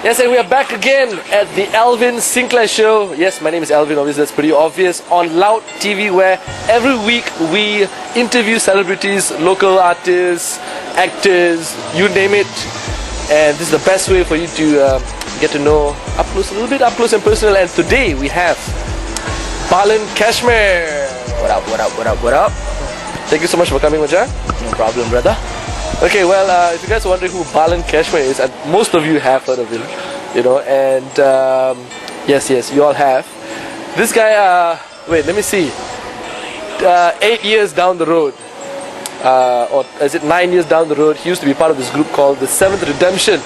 Yes, and we are back again at the Alvin Sinclair Show. Yes, my name is Alvin, obviously that's pretty obvious. On Loud TV, where every week we interview celebrities, local artists, actors, you name it. And this is the best way for you to get to know up close, a little bit up close and personal. And today we have BALAN KASHMIR. What up, what up, what up, what up? Thank you so much for coming, Macha. No problem, brother. Okay, well, if you guys are wondering who BALAN KASHMIR is, and most of you have heard of him, you know, and yes, you all have. This guy, wait, let me see. 8 years down the road, or is it 9 years down the road, he used to be part of this group called the Seventh Redemption.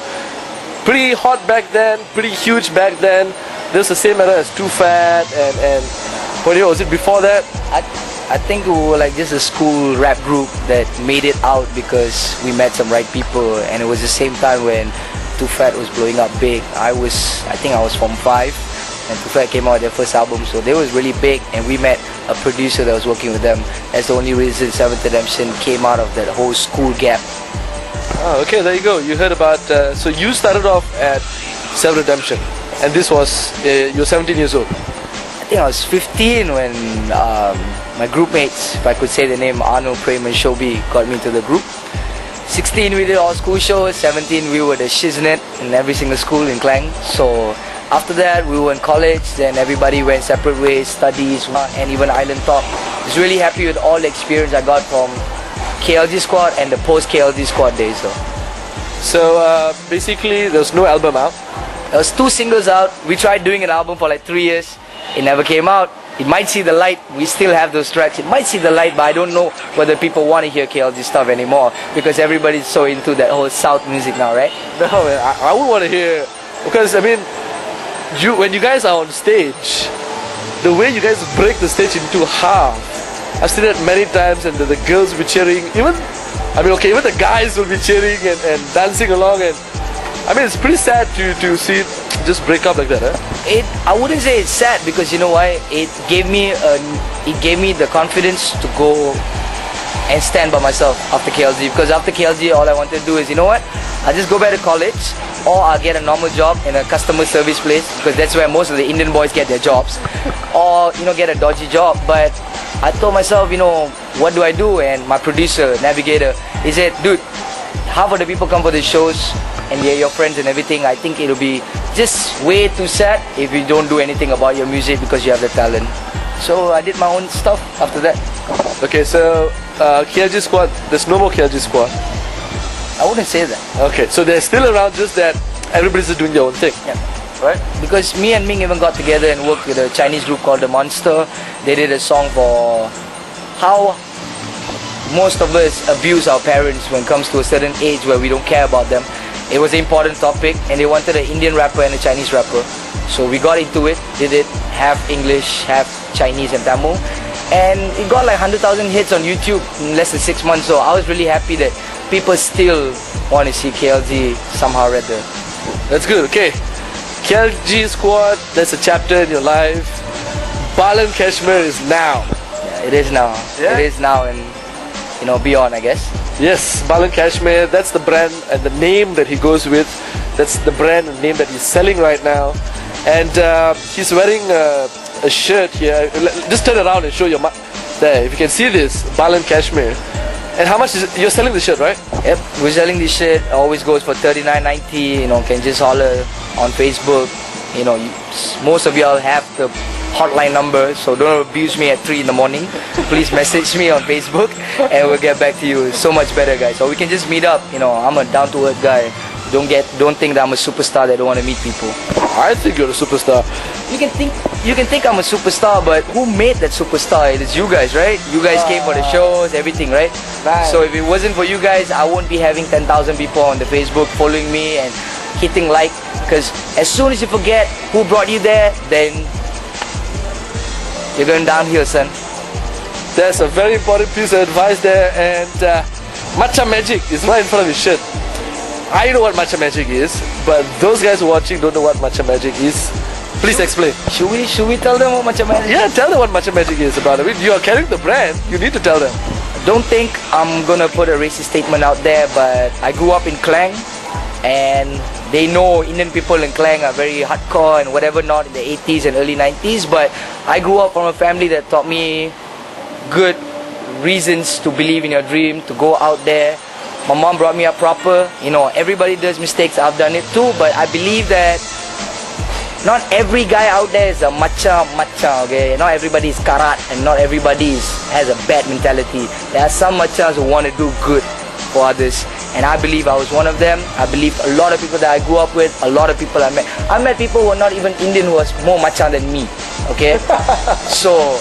Pretty hot back then, pretty huge back then. This was the same era as Too Fat, and what year was it before that? I think we were like just a school rap group that made it out because we met some right people, and it was the same time when Too Fat was blowing up big. I think I was Form 5, and Too Fat came out with their first album, so they was really big, and we met a producer that was working with them. That's the only reason Seventh Redemption came out of that whole school gap. Oh, okay, there you go. You heard about, so you started off at Seventh Redemption, and this was, you're 17 years old. I think I was 15 when my group mates, if I could say the name, Arno, Prem and Shobi, got me into the group. 16 we did all school shows, 17 we were the shiznit in every single school in Klang. So after that we were in college, then everybody went separate ways, studies and even Island Talk. I was really happy with all the experience I got from KLG Squad and the post KLG Squad days though. So basically there was no album out? There was 2 singles out. We tried doing an album for like 3 years. It never came out. It might see the light. We still have those tracks. It might see the light, but I don't know whether people want to hear KLG stuff anymore because everybody's so into that whole South music now, right? No, man, I would want to hear, because I mean, when you guys are on stage, the way you guys break the stage into half, I've seen it many times, and the girls will be cheering. Even the guys will be cheering and dancing along, and I mean, it's pretty sad to see it just break up like that, huh? I wouldn't say it's sad because you know why? It gave me the confidence to go and stand by myself after KLG. Because after KLG, all I wanted to do is, you know what? I'll just go back to college, or I'll get a normal job in a customer service place because that's where most of the Indian boys get their jobs, or get a dodgy job. But I told myself, what do I do? And my producer, Navigator, he said, dude, half of the people come for the shows and they're your friends and everything. I think it'll be just way too sad if you don't do anything about your music because you have the talent. So I did my own stuff after that. Okay, so KLG Squad, there's no more KLG Squad. I wouldn't say that. Okay, so they're still around, just that everybody's just doing their own thing. Yeah. Right? Because me and Ming even got together and worked with a Chinese group called The Monster. They did a song for how most of us abuse our parents when it comes to a certain age where we don't care about them. It was an important topic, and they wanted an Indian rapper and a Chinese rapper. So we got into it, did it half English, half Chinese and Tamil. And it got like 100,000 hits on YouTube in less than 6 months. So I was really happy that people still want to see KLG somehow or other. That's good, okay. KLG Squad, that's a chapter in your life. BALAN KASHMIR is now. Yeah, it is now. Yeah? It is now and beyond, I guess. Yes, BALAN KASHMIR, that's the brand and the name that he goes with. That's the brand and name that he's selling right now. And he's wearing a shirt here. Just turn around and show your there, if you can see this, BALAN KASHMIR. And how much is it? You're selling the shirt, right? Yep, we're selling this shirt. Always goes for $39.90. Can just holler on Facebook. Most of y'all have the hotline number, so don't abuse me at 3 in the morning. Please message me on Facebook and we'll get back to you. It's so much better, guys. So we can just meet up. I'm a down-to-earth guy. Don't think that I'm a superstar that don't want to meet people. I think you're a superstar. You can think I'm a superstar, but who made that superstar? It is you guys, right? You guys came for the shows, everything, right? Nice. So if it wasn't for you guys, I won't be having 10,000 people on the Facebook following me and hitting like. Because as soon as you forget who brought you there, then you're going downhill, son. That's a very important piece of advice there. And Matcha Magic is right in front of his shirt. I know what Matcha Magic is, but those guys watching don't know what Matcha Magic is. Please explain. Should we tell them what Matcha Magic is? Yeah, tell them what Matcha Magic is about it. You are carrying the brand, you need to tell them. Don't think I'm gonna put a racist statement out there, but I grew up in Klang, and they know Indian people in Klang are very hardcore and whatever not in the 80s and early 90s, but I grew up from a family that taught me good reasons to believe in your dream, to go out there. My mom brought me up proper. You know, everybody does mistakes. I've done it too, but I believe that not every guy out there is a macha, okay? Not everybody is karat and not everybody has a bad mentality. There are some machas who want to do good for others, and I believe I was one of them. I believe a lot of people that I grew up with, a lot of people I met people who were not even Indian who was more macha than me, okay? So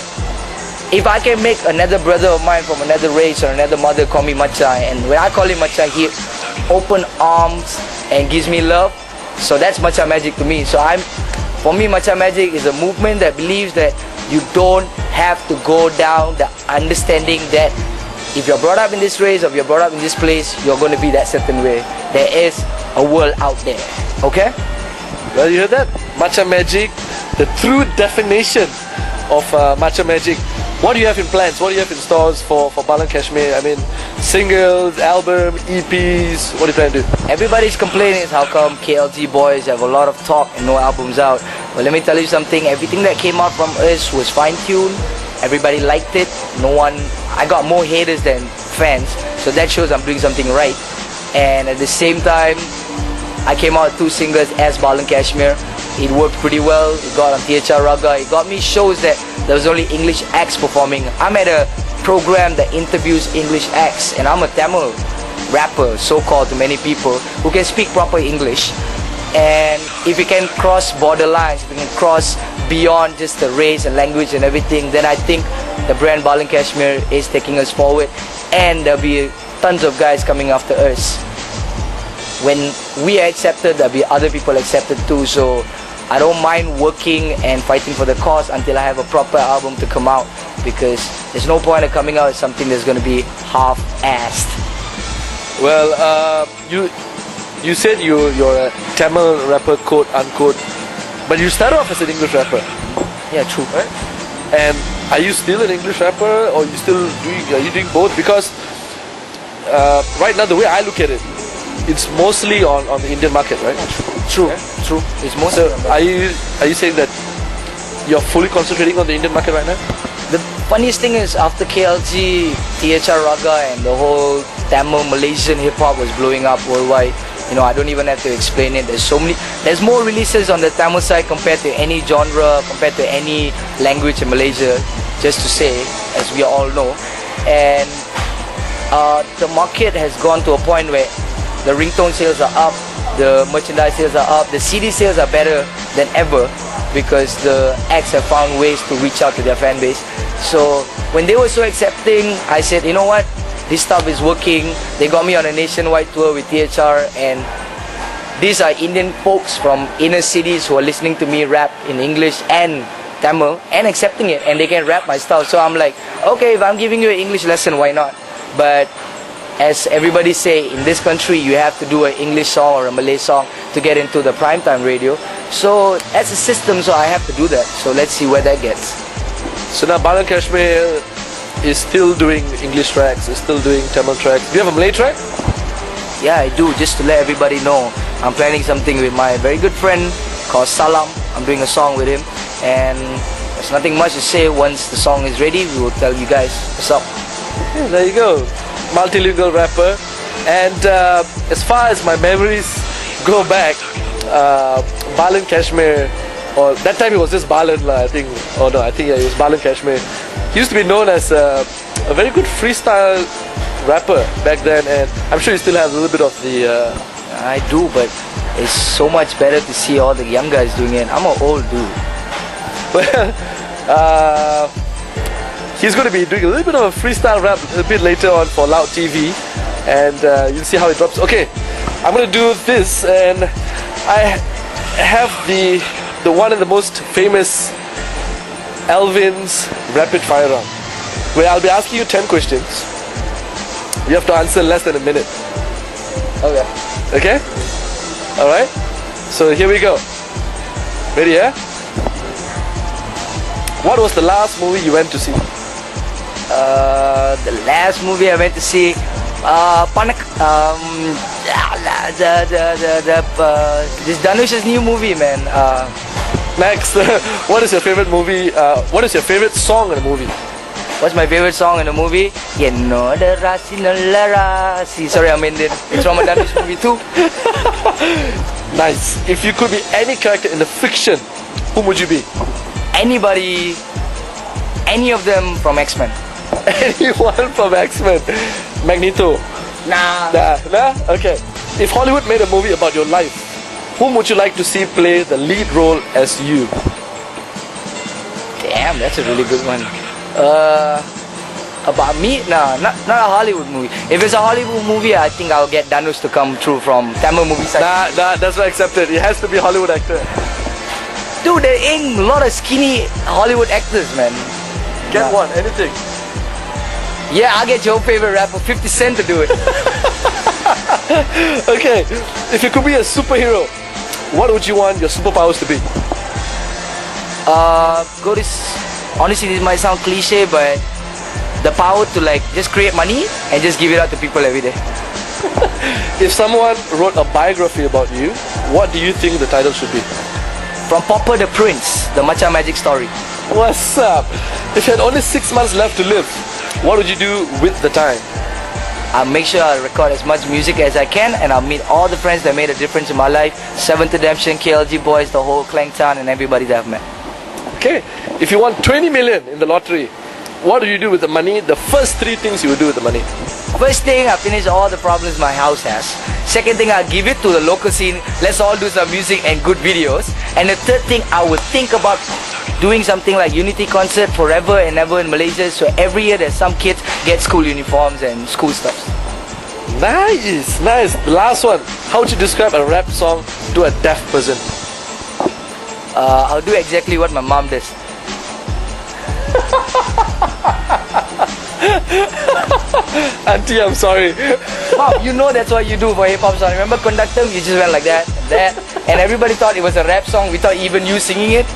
if I can make another brother of mine from another race or another mother call me macha, and when I call him macha, he open arms and gives me love, so that's macha magic to me. So for me, macha magic is a movement that believes that you don't have to go down the understanding that if you're brought up in this race or if you're brought up in this place, you're going to be that certain way. There is a world out there, okay? Well, you heard that? Matcha magic, the true definition of matcha magic. What do you have in plans? What do you have in stores for BALAN KASHMIR? I mean, singles, album, EPs, what do you plan to do? Everybody's complaining how come KLG boys have a lot of talk and no albums out. Well, let me tell you something. Everything that came out from us was fine-tuned. Everybody liked it. I got more haters than fans, so that shows I'm doing something right. And at the same time, I came out with 2 singles as BALAN KASHMIR. It worked pretty well. It got on THR Raga. It got me shows that there was only English acts performing. I'm at a program that interviews English acts, and I'm a Tamil rapper, so-called to many people, who can speak proper English. And if we can cross borderlines, if we can cross beyond just the race and language and everything, then I think the brand BALAN KASHMIR is taking us forward, and there'll be tons of guys coming after us. When we are accepted, there'll be other people accepted too, so I don't mind working and fighting for the cause until I have a proper album to come out, because there's no point of coming out with something that's going to be half-assed. Well, you said you're a Tamil rapper, quote unquote, but you started off as an English rapper. Yeah, true. Right? And are you still an English rapper, or are you doing both? Because right now, the way I look at it, it's mostly on the Indian market, right? True, yeah? true. It's mostly. So are you saying that you're fully concentrating on the Indian market right now? The funniest thing is, after KLG, THR Raga and the whole Tamil Malaysian hip hop was blowing up worldwide, you know, I don't even have to explain it. There's more releases on the Tamil side compared to any genre, compared to any language in Malaysia, just to say, as we all know. And the market has gone to a point where the ringtone sales are up, the merchandise sales are up, the CD sales are better than ever, because the acts have found ways to reach out to their fan base. So when they were so accepting, I said, you know what, this stuff is working. They got me on a nationwide tour with THR, and these are Indian folks from inner cities who are listening to me rap in English and Tamil and accepting it, and they can rap my style. So I'm like, okay, if I'm giving you an English lesson, why not? But as everybody say, in this country, you have to do an English song or a Malay song to get into the primetime radio. So that's a system, so I have to do that. So let's see where that gets. So now BALAN KASHMIR is still doing English tracks, is still doing Tamil tracks. Do you have a Malay track? Yeah, I do. Just to let everybody know, I'm planning something with my very good friend called Salam. I'm doing a song with him, and there's nothing much to say. Once the song is ready, we will tell you guys what's up. Yeah, there you go. Multilingual rapper. And as far as my memories go back, BALAN KASHMIR, or that time it was just BALAN, I think. Oh no, I think it was BALAN KASHMIR. He used to be known as a very good freestyle rapper back then, and I'm sure he still has a little bit of the... I do, but it's so much better to see all the young guys doing it. I'm an old dude. Well, he's going to be doing a little bit of a freestyle rap a bit later on for Loud TV, and you'll see how it drops. Okay, I'm going to do this, and I have the one and the most famous Alvin's rapid fire round, where I'll be asking you 10 questions. You have to answer in less than a minute. Okay. Okay? Alright? So here we go. Ready, yeah? What was the last movie you went to see? The last movie I went to see This Dhanush's new movie, man. Next, what is your favorite movie? What is your favorite song in the movie? What's my favorite song in the movie? Yennoda Rasi Nalla Rasi. Sorry, I'm Indian. It's from a Dhanush movie too. Nice. If you could be any character in the fiction, whom would you be? Anybody, any of them from X-Men. Anyone from X-Men. Magneto. Nah. Nah? Okay. If Hollywood made a movie about your life, whom would you like to see play the lead role as you? Damn, that's a really good one. About me? Nah, not a Hollywood movie. If it's a Hollywood movie, I think I'll get Dhanush to come through from Tamil movie side. Nah, that's not accepted. It has to be a Hollywood actor. Dude, there ain't a lot of skinny Hollywood actors, man. Get one, anything. Yeah, I'll get your favorite rapper, 50 Cent, to do it. Okay, if you could be a superhero, what would you want your superpowers to be? Honestly, this might sound cliche, but the power to like just create money and just give it out to people every day. If someone wrote a biography about you, what do you think the title should be? From Popper the Prince, the Matcha Magic story. What's up? If you had only 6 months left to live, what would you do with the time? I'll make sure I record as much music as I can, and I'll meet all the friends that made a difference in my life. 7th Redemption, KLG Boys, the whole Klang Town, and everybody that I've met. Okay, if you won 20 million in the lottery, what do you do with the money? The first 3 things you would do with the money. First thing, I finish all the problems my house has. Second thing, I give it to the local scene. Let's all do some music and good videos. And the third thing, I would think about doing something like Unity concert forever and ever in Malaysia. So every year there's some kids get school uniforms and school stuff. Nice. The last one, how would you describe a rap song to a deaf person? I'll do exactly what my mom does. Auntie, I'm sorry. Mom, you know that's what you do for hip-hop song. Remember Conductor? You just went like that, and everybody thought it was a rap song. We thought even you singing it.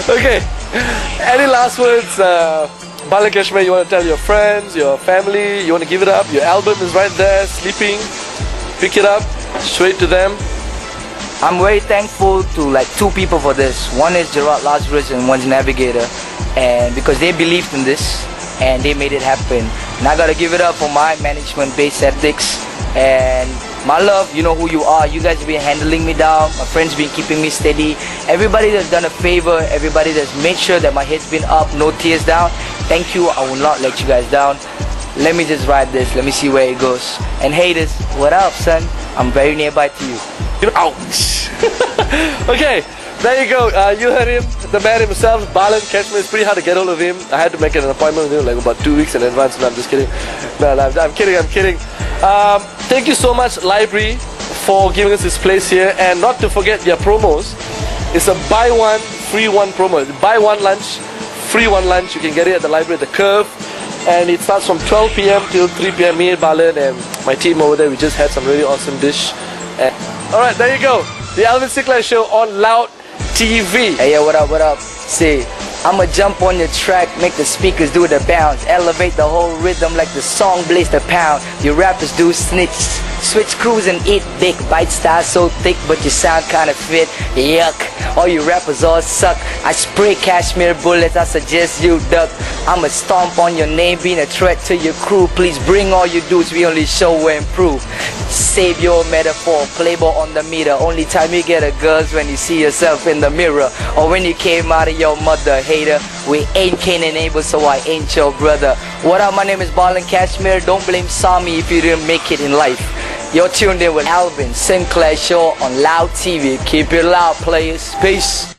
Okay, any last words? BALAN KASHMIR, you want to tell your friends, your family, you want to give it up? Your album is right there, sleeping. Pick it up, show it to them. I'm very thankful to like 2 people for this. One is Gerard Lazarus and one's Navigator, and because they believed in this and they made it happen. And I gotta give it up for my management based ethics and my love. You know who you are. You guys have been handling me down. My friends been keeping me steady. Everybody that's done a favor, everybody that's made sure that my head's been up, no tears down. Thank you. I will not let you guys down. Let me just ride this. Let me see where it goes. And haters, what up, son? I'm very nearby to you. Ouch. Okay, there you go. You heard him, the man himself, BALAN KASHMIR. It's pretty hard to get hold of him. I had to make an appointment with him like about 2 weeks in advance. No, I'm just kidding. No, I'm kidding. Thank you so much, Library, for giving us this place here. And not to forget their promos. It's a buy one, free one promo. Buy one lunch, free one lunch. You can get it at the library at the Curve. And it starts from 12 p.m. till 3 p.m. Me and BALAN and my team over there, we just had some really awesome dish. Alright, there you go. The Alvin Sinclair Show on Loud TV. Hey, yo, what up? See, I'ma jump on your track, make the speakers do the bounce, elevate the whole rhythm like the song blaze the pound. Your rappers do snitch, switch crews and eat big. Bite style so thick, but you sound kinda fit. Yuck, all you rappers all suck. I spray cashmere bullets, I suggest you duck. I'ma stomp on your name, being a threat to your crew. Please bring all your dudes, we only show and prove. Save your metaphor, playboy on the meter. Only time you get a girl's when you see yourself in the mirror, or when you came out of your mother. Hater, we ain't Cain and Abel, so I ain't your brother. What up, my name is BALAN KASHMIR. Don't blame Sami if you didn't make it in life. You're tuned in with Alvin Sinclair Show on Loud TV. Keep it loud, players. Peace.